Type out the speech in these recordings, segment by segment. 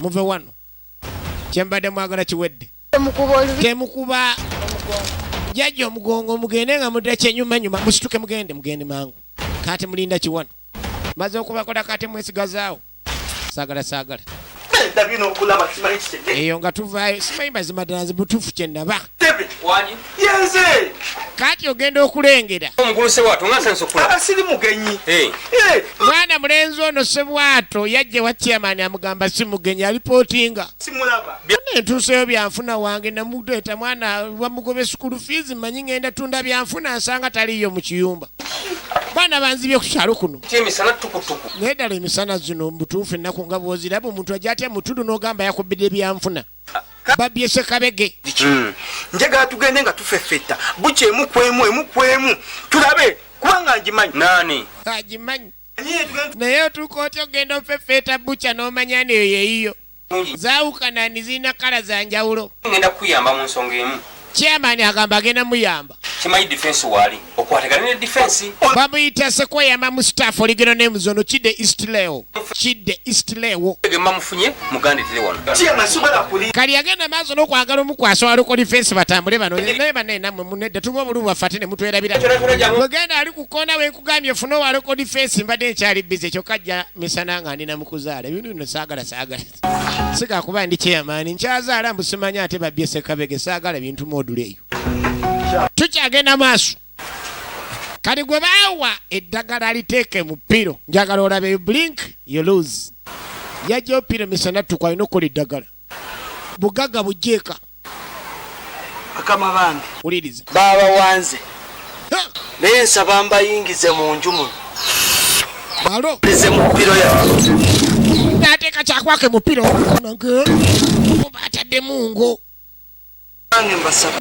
muve wano kyembadde mwagala kiwedde temukuba jajja omugongo mugende nga mudde kyenyumanyuma musituke mugende mangu kati mulinda kiwano maze okubakola kati mwesigazaawo saagala eyo nga tuvaayo simanyi mazima ddala nze butuufu kyennaba kati ogenda okulengera mwana mulenzi ono Sebwato yajja wa chairman amugamba si mugenyi alipootinga entuuseyo byanfuna wange namuleeta mwana bamugobe school fees manyi ngenda tunda byanfuna nsanga taliyo mu kiyumba bana banzibye ku kyalo kuno naye ddala emisana zino mubutuufu ennaku nga bw'oziraba omuntu ajja atya mutundu n'ogamba yakubidde byanfuna babye Sekabege njagala tugende nga tufeffetta buki emukwemu tulabe kubanga ngimanyi nani agimanyi naye otuuka otya ogenda ofeffeeta buca n'omanya neyo yeeyiyo zaawukana nizirina kala za njawulo ngenda kuyamba mu nsonga emu chairman agamba agenda muyamba kimanyi defense wali okwatagana ne defense bamuyita Sekweyamba mu staff oligeno n'emuzono Kidde East Lewo egema mufunye mugande tere wano kali agenda maaso n'okwagala omukwasa waliko defense batambule bano naye banne nammwe munedde tuba obulubu bafate ne mutwerabira bwegenda ali ku koona wenkugambye funa waliko defense mbadde nkyali bize kyokka jja misana nga ndina mukuzaala ebintu bino saagala sigakuba ndi chairman nkyazaala mbusimanya ate babbye Sekabege saagala bintu module eyo tukyagenda maaso kati gwe baawa eddagala aliteeke mu ppiro njagala olabe blink you lose yajja opiro misana tukwa alina okukola eddagala bugagga bujjeeka bakama bange uliriza baba wanze naye nsaba mbayingize mu nju muno alo lize mu ppiro yawe naateeka kyakwake mu ppiro oba atadde mungo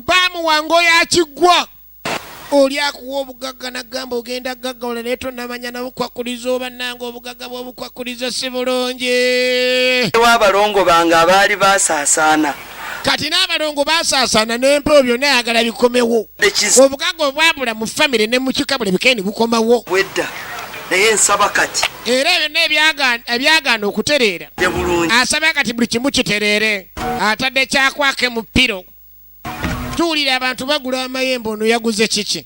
bamuwanga yakiggwa oli akuwa obugagga nagamba ogenda gaggawula naye tonnamanya nabukwakuliza oba nanga obugagga bw'obukwakuliza si bulungi abalongo bange abaali basaasaana kati n'abalongo basaasaana n'empewo byonna ayagala bikomewo obugagga obwabula mu famire ne mu kika buli bikeeni bukomawo wedda naye nsaba kati era byonna ebyagaana okutereera asaba kati buli kimu kitereere atadde kyakwake mu ppiro tuwulira abantu bagula amayembe ono yaguze kiki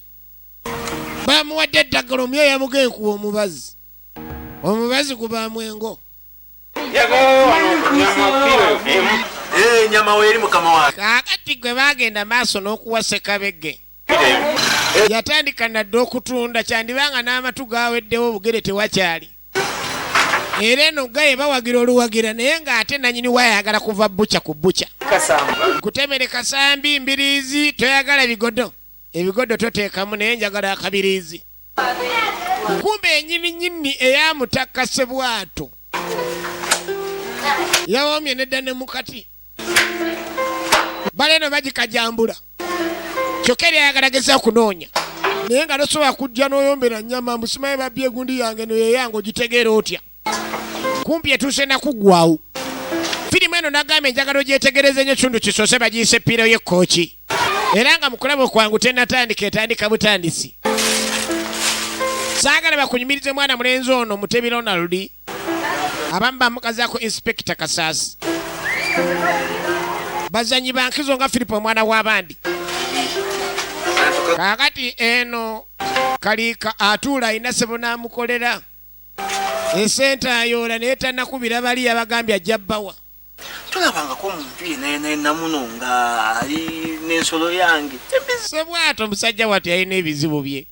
bamuwadde eddagala omyo yamugenkuwa omubazi gubaamu engo nyama weeri mukama wange kaakati gwe bagenda maaso n'okuwa Sekabege yatandika nadde okutunda kyandibanga n'amatu gaaweddewo obugere tewakyali era eno gaye bawagira oluwagira naye ng'ate nanyini wayagala kuva buca ku buca kutemere kasambi mbiriizi toyagala ebigodo toteekamu naye njagala akabiriizi kumbe enyininyini eyamutaka Sebwato yawoomye nedda ne mukati bale eno bagikajambula kyokka eri ayagala geza okunoonya naye nga tosobola kujja n'oyombera nnyama musimaye babbye egundi yange noyeyange ogitegeera otya kumpi etuuse nakuggwawo firimu eno nagambye njagala ogyetegereze nnyo kitundu kisoose bagiyise ppiro y'ekkooki era nga mukulaba okwangu tennatandika etandika butandisi saagala bakunyumirize mwana mulenzi ono Mutebi Ronald abamu bamukazaako Inspector Kasaasi bazanyi bankizo nga Filipo omwana w'abandi kaakati eno kaliika atuula alina sebo n'amukolera esente ayoola naye tannakubira bali abagambye ajja bbawa tulabangako omuntu yenna namuno nga ali n'ensolo yange Sebwato omusajja wati yalina ebizibu bye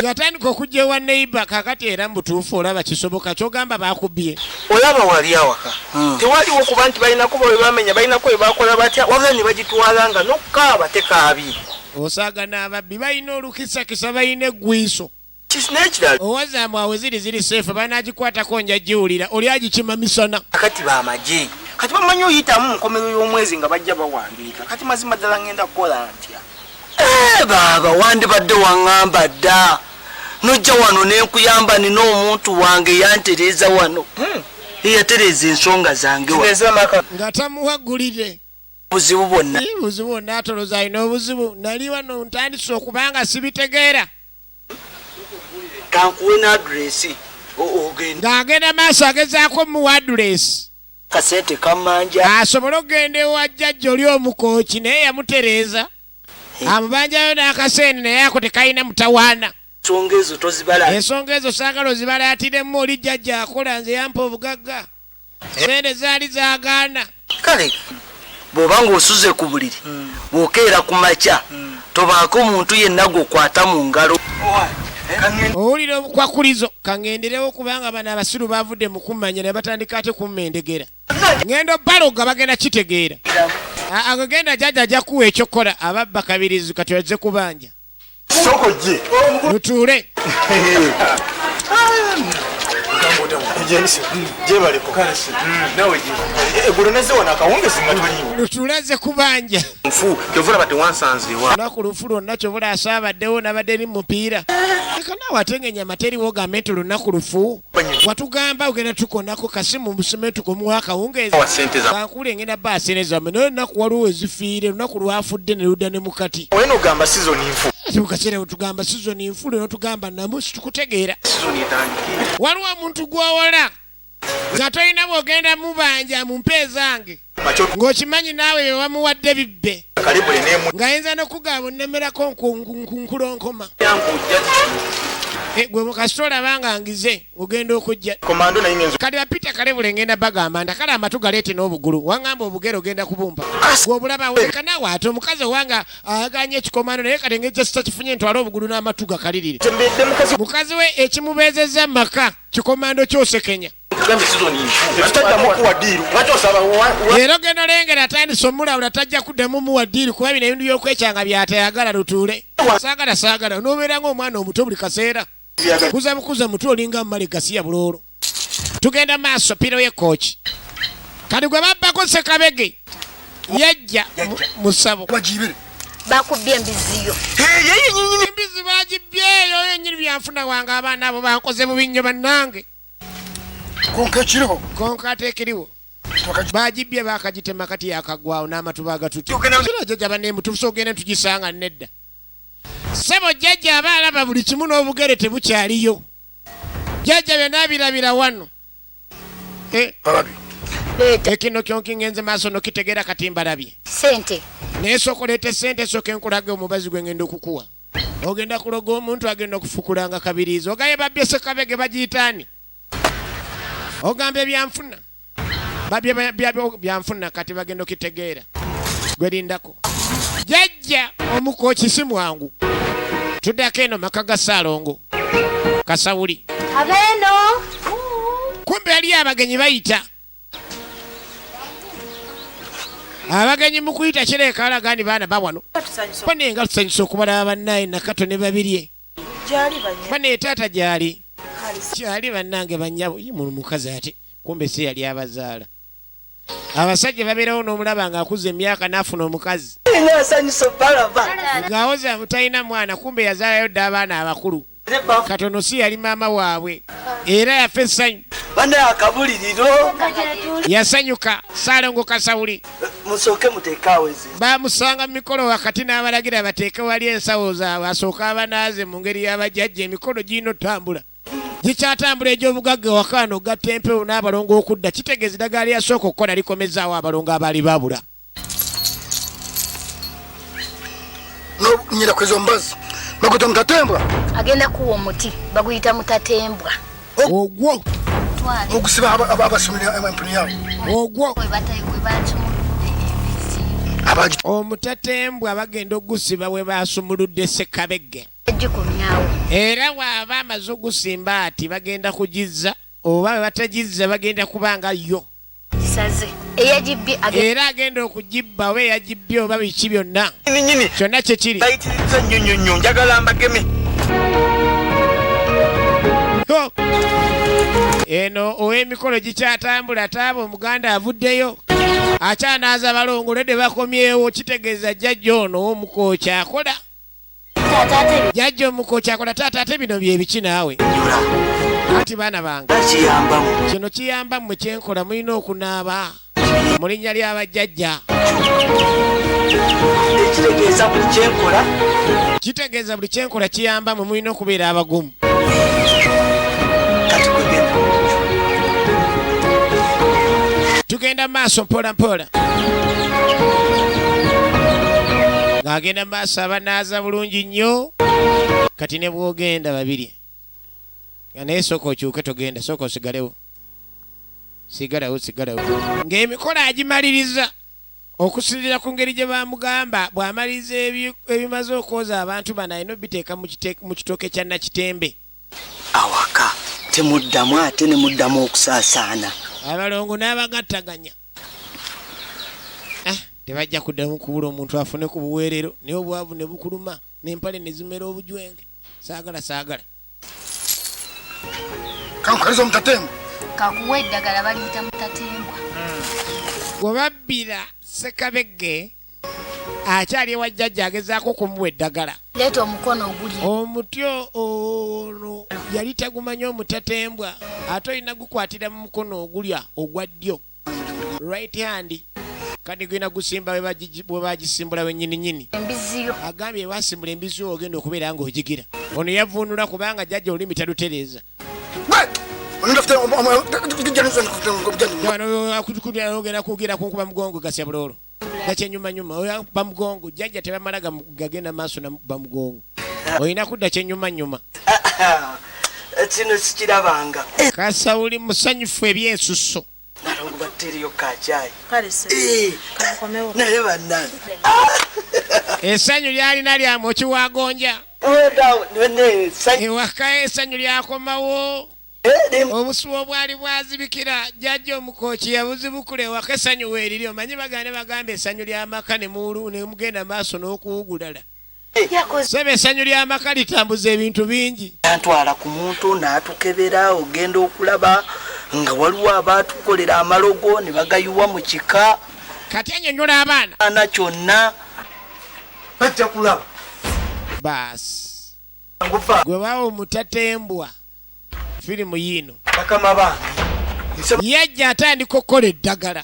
yatandika okujja ewa neiba kakati era mu butuufu olaba kisoboka kyogamba bakubye olaba wali awaka tewaliwo okuba nti balinako bwe bamenya balinako bwe bakola batya wabula ne bagitwalanga n'okukaaba tekaabi osaaga n'ababbi balina olukisakisa balina eggwiiso owazaamu awe ziri seefu banaagikwatako njagiwulira oli agikima misana kati bamagye kati bamanyi oyitamu nkomero y'omwezi nga bajja bawandiika kati mazima ddala ngenda kukola ntya baaba wandibadde waŋŋamba dda nojja wano nenkuyamba nina omuntu wange yantereeza wano eyatereeza ensonga zange nga tamuwagulire buzibu bwonna atoloza alina obuzibu nali wano ntandise okubanga sibitegeera kankuwe n'aduresi ogenda ng'agenda maaso agezaako muwa aduresi kasente kamanja asobole okugenda ewa jjajja oli omukooki naye yamutereeza amubanjayo n'akasente naye ako tekalina mutawaana ensonga ezo tozibala ensonga ezo saagala ozibalayatiremu oli jjajja akola nze yampa obugagga sente zaali zaagaana kale bw'obanga osuze ku buliri bw'okeera ku makya tobaako omuntu yenna gw'okwata mu ngalo owulira obukwakulizo kangenderewo kubanga bano abasiru bavudde mu kummanya ne batandika ate kummendegera ngendo baloga bagenda kitegeera agenda jjajja ajja kuwa ekyokola ababba kabirizi kati ozze kubanja sokojje lutuule jebaleko nawe eggulo nezze wona akawungezi nga toliiwo lutuulaze kubanja nfu kyovulaba tewansanziwa olunaku lufu lwonna kyobula asaabaddewo nabadde ni mupiira leka naawe atengenya materiwo ogambe nti olunaku lufu watugamba ogenda tukonako kasimu musome tukomuwa akawungezi kankule ngenda baasene zamme naye olunaku waliwo ezifiire olunaku lwafudde ne ludda ne mukati wena ogamba sizoni nfu mukaseera wetugamba sizoni nfu leno tugamba namusi tukutegeera waliwo omuntu gwowola nga tolina bwogenda mubanja mu mpe zange ng'okimanyi naawe bewamuwadde bibbe ng'ayinza n'okugamba onnemerako nkulonkoma gwe mukasita olabanga ngize ogenda okujja kali bapita kalebule ngenda bagamba nti kale amatu galeete n'obugulu wangamba obugere ogenda kubumba gwobulabawo leka naawe ate omukazi owanga aganye ekikomando naye kati ngejjasita kifunye ntwale obugulu n'amatu gakalirire mukazi we ekimubeezezza maka kikomando kyosekenya era ogenda olengera atandise omulawula tajja kuddamu muwa ddiiri kuba bino ebintu by'okwekyanga byatayagala lutuule saagala n'obeera ng'omwana omuto buli kaseera kuza bukuza mutu olinga mmale gasiya buloolo tugenda maaso piro y'ekooki kati gwe babbako sekabege yajja musabo bakubye embiziyo embizi bagibyeyo yennyini byanfuna wange abaana abo bankoze bubi nnyo bannange konka ateekeriwo bagibye bakagitema kati yakagwawo n'amatu bagatuti kira jjajja bannemutuusa ogenda tugisanga nedda sebo jjajja aba alaba buli kimu n'obugere tebukyaliyo jjajja byonna birabira wano ekino kyonki ngenze maaso nokitegeera kati mbalabye sente naye sooka oleete sente sooka enkulage omubazi gwe ngenda okukuwa ogenda kuloga omuntu agenda okufukulanga kabiriizi ogaye babbye sekabege bagiyitaani ogamba ebyanfuna byanfuna kati bagenda okitegeera gwerindako jjajja omukooki si mwangu tuddako eno maka ga Ssaalongo Kasawuli abeeno kumbe yali abagenyi bayita abagenyi mu kuyita kireeka alaga ndi baana bawano banenga tusanyusa okubalaba bannaye nakato ne babirye bane taata gyali bannange bannyabo mu mukazi ate kumbe si yali abazaala abasajja babeerawo n'omulaba ng'akuza emyaka n'afuna omukazi ng'awoze amutalina mwana kumbe yazaalayo dda abaana abakulu katono si yali maama waabwe era yafa essanyu bana akabuliriro yasanyuka Ssaalongo Kasawuli musooke muteekaweze bamusanga mu mikolo wakati n'abalagira bateeke wali ensawo zaabwe asooka abanaaze mu ngeri y'abajjajja emikolo giina otambula gikyatambula egy'obugagga wakaano ogatta empewo n'abalongo okudda kitegeeza eddagala lyasooka okukola likomezaawo abalongo abaali babula nyira kwezo mbazi bakuta mutatembwa agenda kuwa omuti baguyita mutatembwa ogwo okusiba abasomera empuni yaabo ogwo abagi omutatembwa bagenda ogusiba we baasumuludde sekabegge agikomyawo era waaba amaze ogusimba ati bagenda kugizza oba bwe batagizza bagenda kubanga yo gisaze eyagibye era agenda okugibba oba eyagibbye oba biki byonna nyini kyonna kyekiri bayitiriza nnyonnyonnyo njagala mbageme eno ow'emikolo gikyatambula taaba omuganda avuddeyo akyanaaza balongole bakomyewo kitegeeza jjajja ono ow'omukooki akola jjajja omukooki akola taata ate bino byebiki naawe ati baana bange kino kiyambamu mwe kyenkola mulina okunaaba mu linnya ly'abajjajja kitegeeza buli kyenkola kiyambamu mulina okubeera abagumu tugenda maaso mpola mpola ng'agenda maaso abanaaza bulungi nnyo kati ne bw'ogenda babiri naye sooka okyuke togenda sooka osigalewo sigalawo ng'emikola agimaliriza okusinziira ku ngeri gye bamugamba bw'amaliriza ebimaze okwoza abantu bano alina obiteeka mu kitooke kya nakitembe awaka temuddamu ate ne muddamu okusaasaana abalongo n'abagattaganya tebajja kuddamu kubula omuntu afune ku buweerero naye obwavu ne bukuluma n'empale ne zimera obujwenge saagala kankaliza Mutatembo kakuwa eddagala baliyita Mutatembwa bwe babbira Ssekabegge akyali ewa jjajja agezaako okumuwa eddagala leeta omukono oguli omutyo ono yali tagumanya Omutatembwa ate olina gukwatira mu mukono ogulya ogwa ddyo right hand kati gwina gusimba bwe bagisimbula wennyininyini embiziyo agambye basimbula embiziyo ogenda okubeera ng'ogigira ono yavuunula kubanga jjajja olulimi talutereeza ogenda kugira kunkuba mugongo gasya bulolo gakyenyumanyuma oyo bamugongo jjajja tebamala gagenda maaso bamugongo olina kudda kyenyumanyuma kino sikirabanga kasawuli musanyufu ebyensuso nalongo batteriyo kacayi naye bannange essanyu lyalina lyamoki wagonja ewaka essanyu lyakomawo obusuwa obwali bwazibikira jjajja omukooki yabuzibukula ewaka essanyu weeriri omanyi bagamba essanyu ly'amaka ne mugenda maaso n'okuwugulala sebe essanyu ly'amaka litambuza ebintu bingi antwala ku muntu n'atukebera ogenda okulaba nga waliwo abaatukolera amalogo ne bagayiwa mu kika kati annyonnyola abaana ana kyonna bajja kulaba baasi gwe bawa Omutatembwa firimu yiino bakama bange yajja atandika okukola eddagala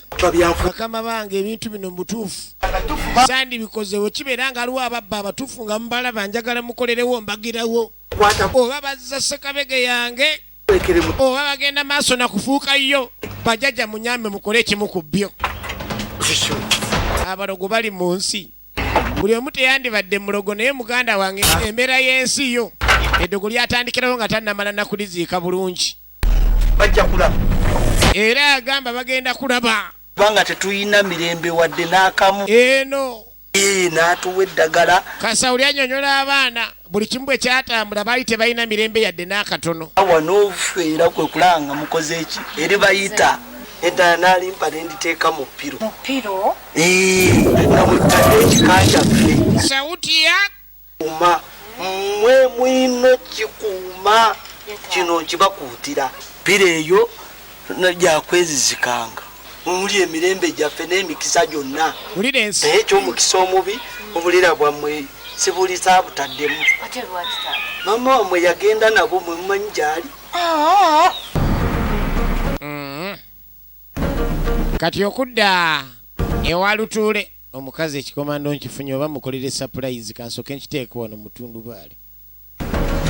bakama bange ebintu bino mubutuufu sandi bikozewo kibeera nga aliwo ababba abatuufu nga mubalaba njagala mukolerewo mbagirawo oba bazza Ssekabegge yange oba bagenda maaso nakufuuka yo bajjajja munyambe mukole ekimu ku byo abalogo bali mu nsi buli omu teyandibadde mulogo naye muganda wange embeera y'ensi yo eddogo lyatandikirawo nga tannamala nakuliziika bulungi bajja kulaba era agamba bagenda kulaba kubanga tetuyina mirembe wadde n'akamu eno n'atuwa eddagala kasawuli annyonnyola abaana buli kimu bwe kyatambula baali tebalina mirembe yadde n'akatono awa n'ofeera kwe kulanga mukoze eki eri bayita eddala n'alimpa nenditeeka mu ppiro nga mwetadde ekika kyaffe sawuti ya kuma mmwe mwino kikuuma kino kibakuutira ppiro eyo gyakwezizikanga muli emirembe gyaffe n'emikisa gyonna wulira ensi naye ekyomukisa omubi obulira bwammwe sibuliza butaddemu mama wamwe yagenda nabo mwe mumanyi gyali kati okudda ewa Lutuule omukazi ekikomando nkifunye oba mukolere surprise kansooke nkiteeka wano mutundubaale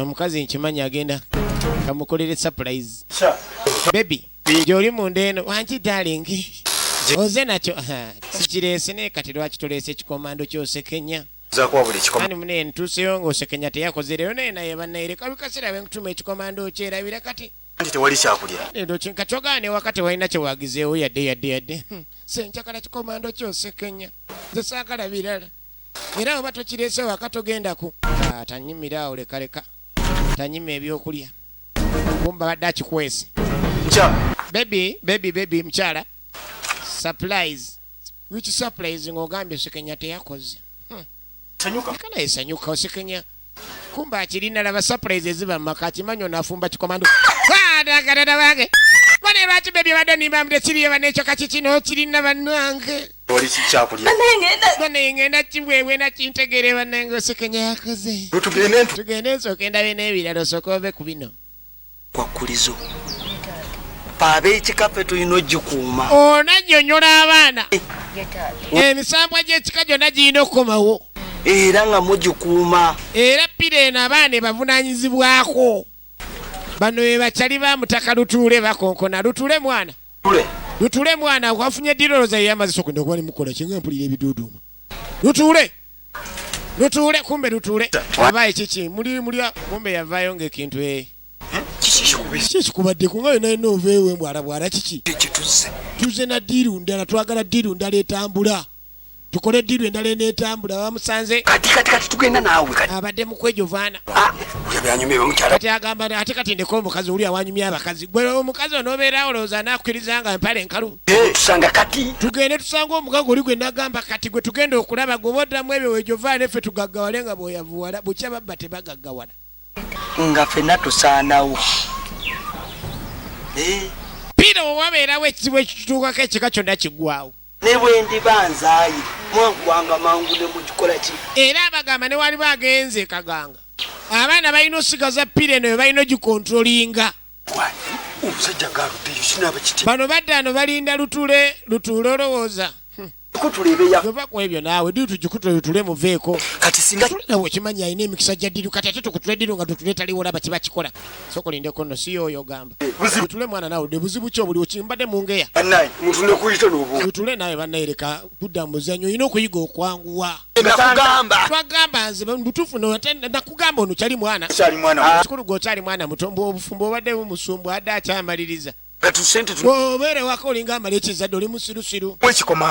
omukazi nkimanyi agenda kamukolere surprise baby gy'oli munda eno wanki darling oze nakyo sikireese naye kati lwaki toleese ekikomando ky'osekenya ani mune ntuuseyo ng'osekenya teyakoze leero naye naye bannayireka lukasera bwenkutuma ekikomando kyerabira kati tewali kyakulya kati ogaane wakati walina kyewagizeewo yadde senkyagala kikomando kyosekenya nze saagala birala era oba tokireese wakati ogendaku tanyimira awo lekaleka tanyima ebyokulya kumba badde akikwese baby mukyala surprise which surprise ng'ogambye osekenya teyakoze kana esanyuka osekenya kumba akirina laba surprise eziba mumaka akimanyi onaafumba kikomando dagadada wange bane lwaki bebi badde nimbambire kiriyo banekyo kakikino kirina bannange bane ngenda kibwebwe nakintegere bannange osekenya yakoze tugende nsooka endabe n'ebirala osooka ove ku bino kwakulizo paaba ekikaffe tulina ogikuuma onannyonnyola abaana emisambwa gy'ekika gyonna girina okukomawo era nga mugikuuma era ppira eno abaana ebavunaanyizibwako bano be bakyali ba mutaka Lutuule bakonkona Lutuule mwana Lutule mwana wafunye diro za yamaze sokunda kwani mukola kinga mpulira ebiduduma. Lutule kumbe lutule. Abaye chichi muri kumbe yavayo ngekintu Chichi kubadde kungayo naye novewe mbwala chichi. Tuze na diru ndala twagala diru ndala etambula. Tukole diru endala netambula bamusanze. Kati tugenda naawe kati. Abadde mukwejo vana. Yabyanyumye omukyala. Kati agamba ate kati ndeko omukazi uli awanyumya abakazi. Gwe omukazi onobeera olowooza nakukirizanga empale enkalu. Tusanga kati. Tugende tusanga omukago oli gwe nagamba kati gwe tugenda okulaba goboddamu ebyo wejovaana effe tugaggawale nga bw'oyavuwala bukya babba tebagaggawala. Nga ffenna tusaanawo. Pira owabeerawo ekizibu ekituukako ekika kyonna kiggwawo. Ne bwe ndibanzaayi mwangu wanga mangu ne mukikola ki. Era abagamba ne wali bagenze kaganga. Abaana balina osigaza pira eno balina ogikontrolinga. Omusajja galuddeyo sinaba kiti. Bano badde ano balinda lutule olowooza. Kutulebeya. Tova ku ebyo naawe diru tugikutule lutule muveeko. Kati singa nawe okimanyi alina emikisa gya diru kati ate tukutule diru nga tutule taliwo laba kiba kikola. Sokolindeko nno si yoyo ogamba. Lutule mwana naawe de buzibu ki obuli okimbadde mu ngeya. Bannaye muntu ne kuyita n'obu. Lutule nawe bannayireka kudda mu muzannyo olina okuyiga okwanguwa. Twagamba nze butuufu nakugamba ono kyali mwana. Kikulu gw'okyali mwana mutombo obufumbo obadde bumusumbu adde akyamaliriza. Obeere waka olinga amala ekizadde oli musirusiru.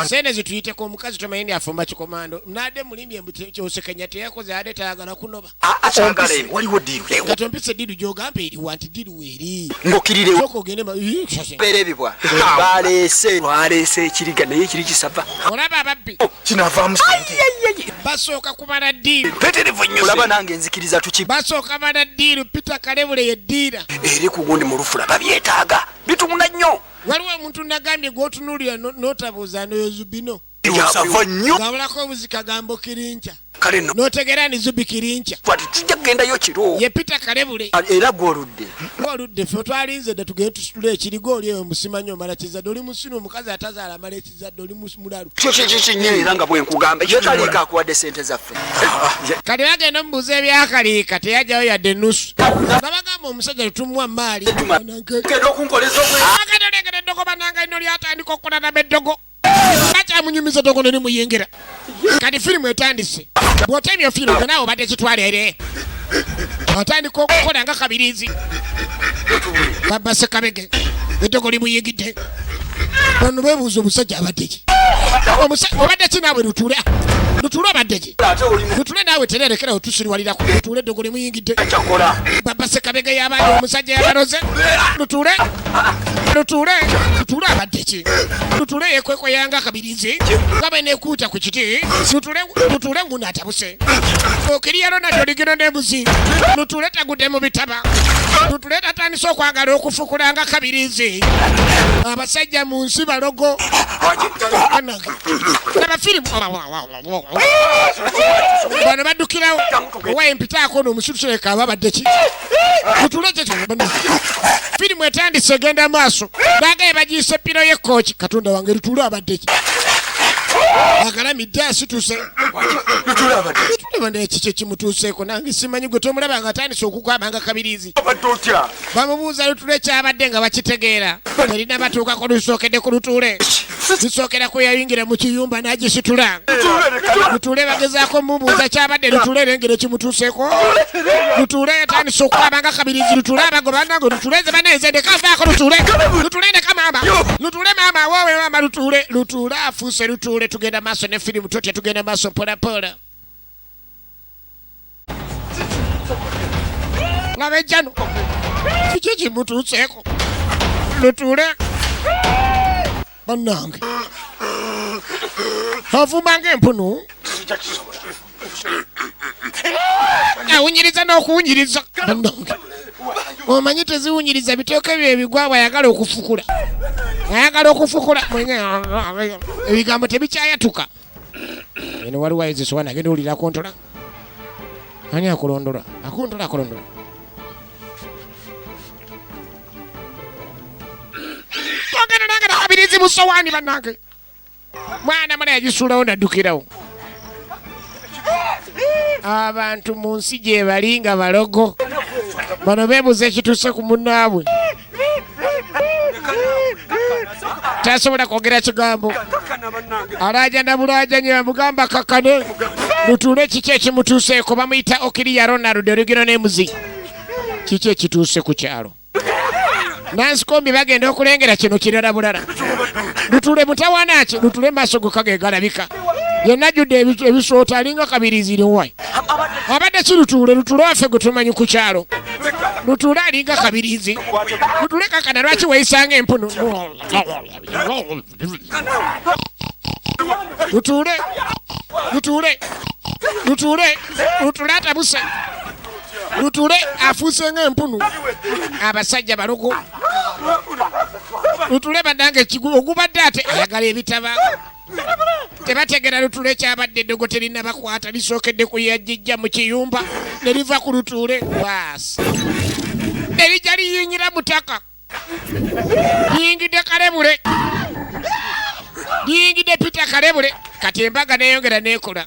Sente zituyiteko omukazi tomanyi afumba kikomando. Nadde mulimbye kyosekenya teyakoze ate tayagala kunoba. Waliwo diru. Kati ompise diru gy'ogamba eriwa nti diru weeri. Ng'okkirirewo. Sooka ogende Beera ebibwa. Baleese ekiriga naye ekiri kisava. olaba ababbi. Kinavaamu sente. Basooka kumala diru. Peterevu nnyo. Olaba nange nzikiriza tuki. Basooka bala diru Peter Kalebule yeddiira. Eri ku gundi mu lufula babyetaaga. Bitugunda nnyo. Waliwo omuntu nagambye gw'otunuulira n'otabuuza n'oyozubino. Yasava nnyo. Ngabulako obuzika gambo kirinca. Kale nno. N'otegeera ni zubi kirinca. Twati tujja kugendayo kiro. Ye Peter Kalebule. Era gw'oludde. Oludde ffe twalinze dda tugende tusitule ekirigo oli eyo musimanyi omala kizadde oli musino omukazi atazaala amala ekizadde oli mulalu. Kyo kinyo era nga bwe nkugamba ekyo Kaliika akuwadde ssente zaffe. Kati bagenda omubuuza ebyakaliika teyajjayo yadde ennusu. Nga bagamba omusajja tumuwa maali. Genda okunkoleza Bagenda olengera eddogo bannanga lino lyatandika okukola naba eddogo. Bakyamunyumiza eddogo ne limuyingira. Kati firimu etandise. Bw'otemya firimu naawe obadde kitwalere. Atandika okukola nga kabirizi. Baba Sekabege eddogo limuyigidde. Bano beebuuza omusajja abadde ki? Obadde ki naawe lutule? Lutule obadde ki? Lutule naawe tereerekera otusiriwalirako. Lutule eddogo limuyigidde. Baba Sekabege y'abaana omusajja yabaloze. Lutule abadde ki? Lutule yeekwekweyanga kabirizi. Nga bwe neekuuta ku kiti. Lutule nguno atabuse. Okiriyalo nadyo ligino n'embuzi. Lutule tagudde mu bitaba. Lutule tatandise okwagala okufukulanga kabirizi. Abasajja mu nsi balogo. Abafirimu bano baddukirawo owaye mpitaako n'omusulusireka ababadde ki? Lutule kye firimu etandise egenda maaso. Baagaye bagiise piro y'ekooki. Katonda wange lutule abadde ki? Agalamidde asituse. Lutule ekiki kimutuuseeko nange simanyi gwe tomulaba nga atandise okugwama nga kabirizi. Bamubuuza lutule kyabadde nga bakitegeera. Erina batuukako lusookedde ku lutule. Lusookera ku yayingira mu kiyumba n'agisitula. Lutule bagezaako mubuuza kyabadde lutule erengere kimutuuseeko. Lutule yatandise okugwama nga kabirizi. Lutule abagoba nange lutule ze baneeze ndeka avaako lutule. Lutule ndeka maama. Lutule maama woowe maama lutule. Lutule afuuse lutule. Tugenda maaso ne firimu tutya tugenda maaso mpola. Ngabejjano kiki kimutuuseeko? Lutule bannange avuma ng'empunu. Awunyiriza n'okuwunyiriza bannange. Omanyi teziwunyiriza bitooke byo ebigwa bw'ayagala okufukula. Ayagala okufukula ebigambo tebikyayatuka. Eno waliwo ayizisowana agenda owulira akontola. Ani akulondola? Akontola. Togenda nange nakabirizi mu sowaani bannange. Mwana mala yagisuulawo naddukirawo. Abantu mu nsi gye bali nga balogo. Bano beebuuza ekituuse ku munnaabwe. tasobola kwogera kigambo alaja nabulaja nye bamugamba kakane lutuule kiki ekimutuuseeko bamuyita okiriya Ronald olugero n'emuzi kiki ekituuse ku kyalo Nansikombi bagenda okulengera kino kirala bulala lutuule mutawaana ki lutuule maaso go kagegalabika yenna jjudde ebisoota alinga kabiriiziriwai abadde si lutuule waffe gwe tumanyi ku kyalo lutuule alinga kabiriizi lutuule kakana lwaki weeyisanga empunu lutuule atabuse lutuule afuuse ng'empunu abasajja balogo lutuule bannange ogubadde ate ayagala ebitaba tebategera lutuule kyabadde eddogo terinabakwata lisookedde kuyajjijja mu kiyumba ne liva ku lutuule baasi ne lijja liyingira mutaka liyingidde kalebule liyingidde Peter kalebule kati embaga neeyongera neekola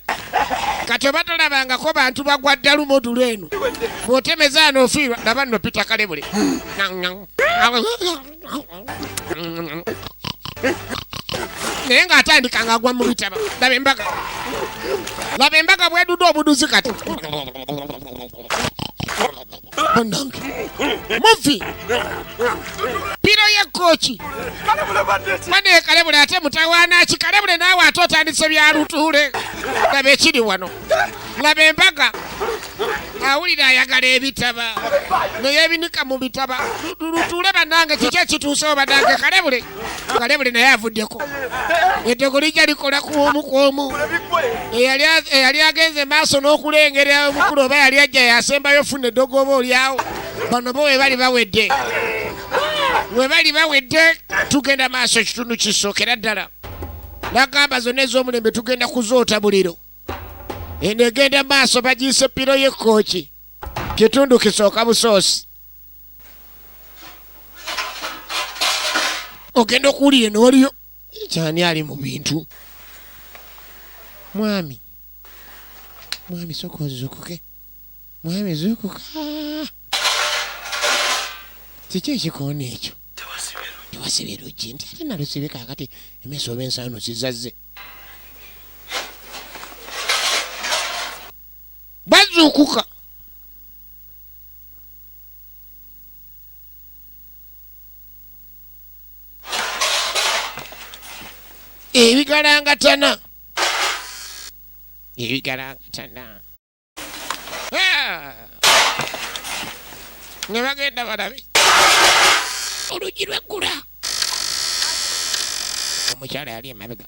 kati oba tolabangako bantu bagwa ddalu modulu eno bw'otemeza anoofiirwa laba nno Peter kalebule naye ng'atandika ng'agwa mu bitaba laba embaga bwedudde obuduzi kati muvi piro ye kooki mane kalebule ate mutawaana ki kalebule naawe ate otandise bya lutuule laba ekiri wano laba embaga awulira ayagala ebitaba neyebinika mu bitaba lutuule bannange kiki ekituusewo bannange kalebule naye avuddeko eddogo lijja likola kwomu eyali agenze maaso n'okulengera omukulu oba yali ajja yasembayo funa eddogo oba olyawo bano bo webali bawedde tugenda maaso ekitundu kisookera ddala nagamba zonna ez'omulembe tugenda kuzoota buliro eno egenda maaso bagiise piro y'ekooki kitundu kisooka busoosi ogenda okuwulira eno waliyo kyani ali mu bintu mwami sooka ozuukuke mwami zuukuka kiki ekikoona ekyo tewasibe luggi nti ate nalusibe kaakati emeso oba ensaano zizazze bazuukuka ebigalangatana ne bagenda balabe oluggi lweggula omukyala yali emabega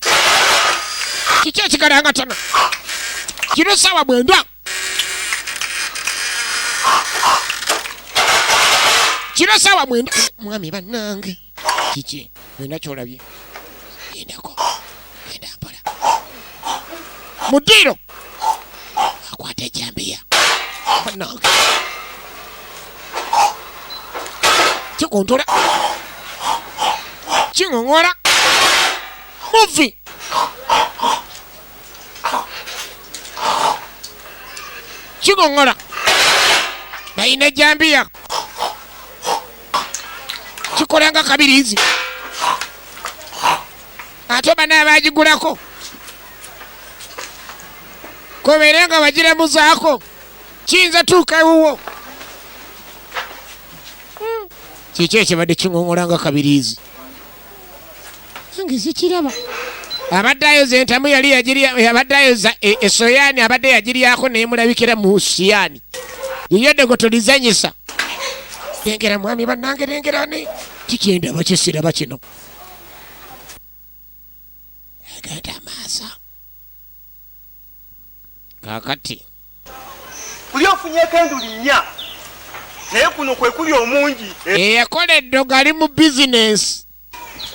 kiki ekigalangatana kino saawa 9 kino saawa 9 mwami bannange kiki olina kyolabye endako genda mpola muddiiro akwata ejambiya bannange kikontola kiŋoŋola muvi kiŋoŋola balina ejambiya kikolanga kabiriizi ate oba naabagigulako kobeere nga bagiramuzaako kiyinza tuuka ewuwo kiki ekibadde kiŋoŋolanga kabiriizi nange zikiraba abadde ayoza entamu abadde ayoza esoyaani abadde yagiryako neyemulabikira mu siyaani yeyo degotolizanyisa lengera mwami bannange lengerane kikyendaba kisiraba kino agenda amaaso kaakati kuli ofunyeko enduli 4 naye kuno kwe kuli omungi eyakola eddogo ali mu bizinesi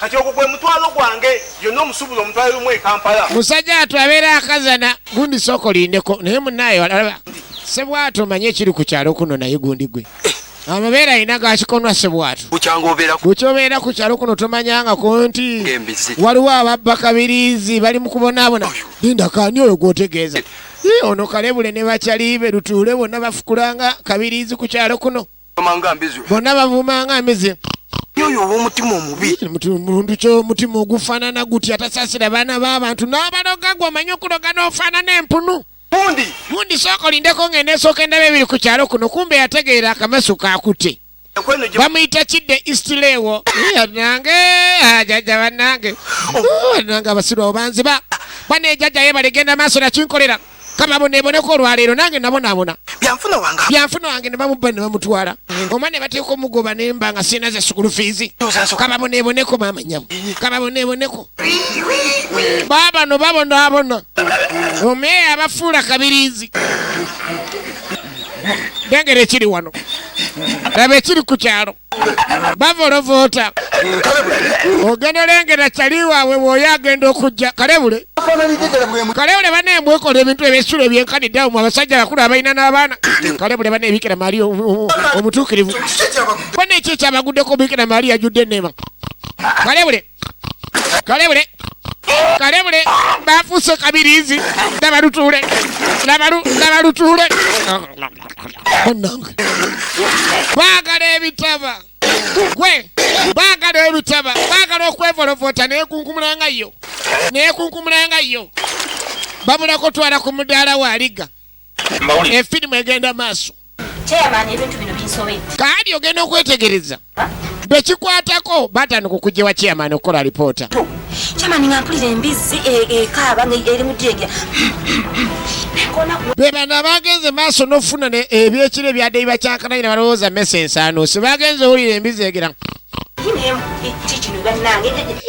kati ogwo gwe mutwalo gwange yonna omusubulo omutwalo lumu e Kampala musajja atu abeera akazana gundi sooko lindeko naye munaayo alaba sebwatu omanye ekiri ku kyalo kuno naye gundi gwe amabeera alina gakikonwa sebwatu bukyobeera ku kyalo kuno tomanyangako nti waliwo ababba kabiriizi bali mu kubonaabona linda kaani oyo gwotegeeza ono kalebule ne bakyaliibe lutuule bonna bafukulanga kabiriizi ku kyalo kuno bonna bavumanga amizi oyo ow'omutima omubi muntu ky'omutima ogufaanana gutya atasaasira baana b'abantu n'abaloga gwe omanyi okuloga n'ofaanana empunu gundi sooka olindeko ng'enda esooka endaba ebiri ku kyalo kuno kumbe yategeera akamasu kaakute bamuyita kidde istileewo nange jajja bannange bannange abasirwawo banziba bane jajja yebale genda maaso nakinkolera kababoneboneko olwaleero nange nabonaabona byanfuna wange ne bamubba ne bamutwala oma ne bateeka omugoba nemba nga sina ze sukulu fiizi kababoneboneko maama nyabo kababoneboneko baabano babonaabona omeeya abafuula kabiriizi dengera ekiri wano laba ekiri ku kyalo bavolovoota ogenda olengera kyali waabwe bw'oyo agenda okujja kalebule baneembwekola ebintu ebyesula ebyenkaniddeawo mu abasajja bakulu abalina n'abaana kalebule baneebikira maali omutuukirivu baneeki ekyabaguddeko bikira maali yajjudde enneema kalebule bafuuse kabiriizi laba lutuule bannange baagala ebitaba gwe baagala okwevolovoota neekunkumulanga yo babulako twala ku mudaala waaliga efirimu egenda maaso kaali ogenda okwetegereza bekikwatako batandika okugyewa chairman okukola alipoota nga mpulira embizzi ekaaba eri mu ddeega be bano bagenze maaso n'ofuna ebyekiro ebyaddeyi bakyankananyi ne balowooza mesa ensaanoosi bagenze owulira embizzi egera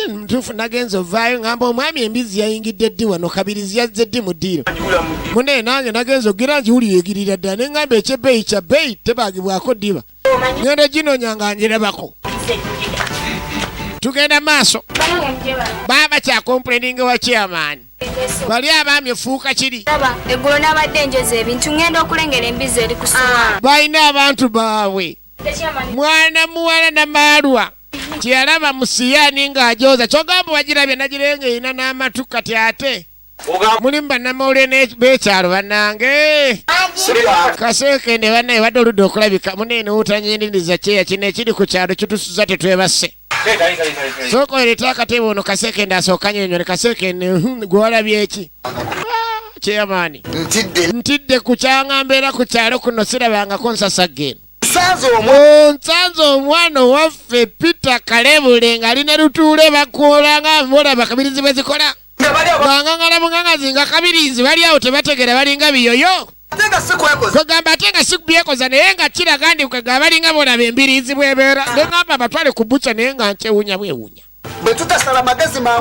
ntuufu nagenze ovaayo ngamba omwami embizzi yayingidde ddi wano kabirizi yazze ddi mu ddiiro munaye nange nagenze ogira ngiwulira egirira ddala ne ngamba ekyebbeeyi kya bbeeyi tebaagibwako ddiba ngenda ginoonya nga njirabako tugenda maaso baba kyakompuleninga wa chairman bali abaami ofuuka kiri eggulo nabadde njoza ebintu ngenda okulengera embizzi eri kusowa balina abantu baabwe mwana muwala namaalwa kyeyalaba mu siyaani ng'ajoza kyogamba wagirabye nagirenga erina n'amatu kati ate mulimu bannamawulire b'ekyalo bannange kaseekende bannaye badde oludde okulabika muneene wutanyindiriza kyeya kino ekiri ku kyalo kitusuza tetwebasse sooka oleta akatebe ono kaseekende asooka nyonyole kaseekende gwe walabye eki kyeyamaani ntidde ku kyanga mbeera ku kyalo kuno sirabangako nsasaggeeno onsanze omwana owaffe Peter Kalebule ng'alina lutuule bakoolanga mbolaba kabirizi bwe zikola bangangala mungangazi nga kabirizi bali awo tebategera balinga biyoyo kwegamba ate nga sikubyekoza naye nga kiraga ndi kwegamba balinga bolaba embirizi bwebeera nengamba batwale ku butya naye nga nkyewunya bwewunya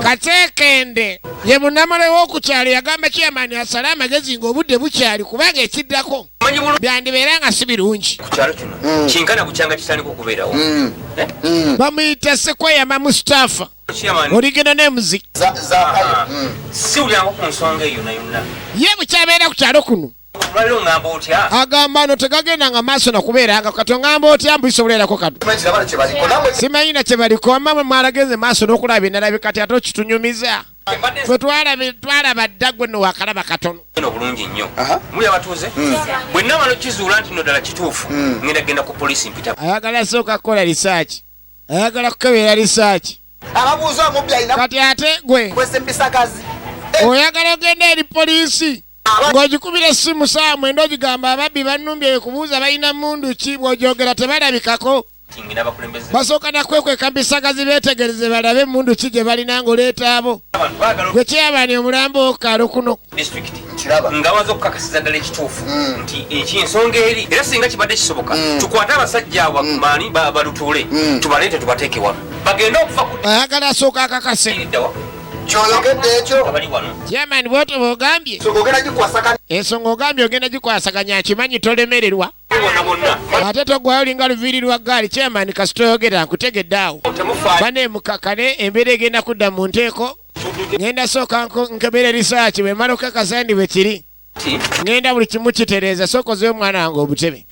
kateekende ye munamale w'okukyalo yagamba chairman asale amagezi ng'obudde bukyali kubanga ekiddako byandibeera nga si birungi kinkana bukyanga kitandika okubeerawo bamuyita Sekweyama Mustafa oligenda n'emuzi siwulyango ku nsonga eyo nayonna ye bukyabeera ku kyalo kuno lwaliro ngamba otya agamba no tegagendanga maaso nakubeeranga kati ongamba otya mbuisobolerako kadu simanyi na kye baliko ama mwalagenze maaso n'okulaba enalabi kati ate okitunyumiza fwe twalaba dda gwe no wakalaba katono obulungi nnyo muli abatuuze bwe namala okizuula nti no ddala kituufu ngenda genda ku poliisi mpita ayagala sooka kukola risaaki ayagala kukebeera risaaki kati ate gwe oyagala ogenda eri poliisi ng'ogikubira essimu saa mwenda ogigamba ababbi bannumbye kubuuza balina mundu ki bw'ogyogera tebalabikako basooka nakwekweka mbisagazi beetegereze balabe emundu ki gye balina ng'oleeta abo gwe kyabani omulambo okalo kuno nga waza okukakasiza ddala ekituufu nti ekyensonga eri era singa kibadde kisoboka tukwate abasajja abo maani balutuule tubaleete tubateeke wano bagende okuva ku ayagala asooka akakase kyoyogedde ekyo chairman bw'otyo bw'ogambye ensonga ogambye ogenda gikwasaganya nkimanyi tolemererwa ate togwayo olinga luviiri lwa gaali chairman kasitoyogera nkutegedde awo baneemukakane embeera egenda kudda mu nteeko ngenda sooka nkebera risaaki bwe mala okakasa ndi bwe kiri ngenda buli kimu kitereeza sooka ozeyo omwana wange obutebe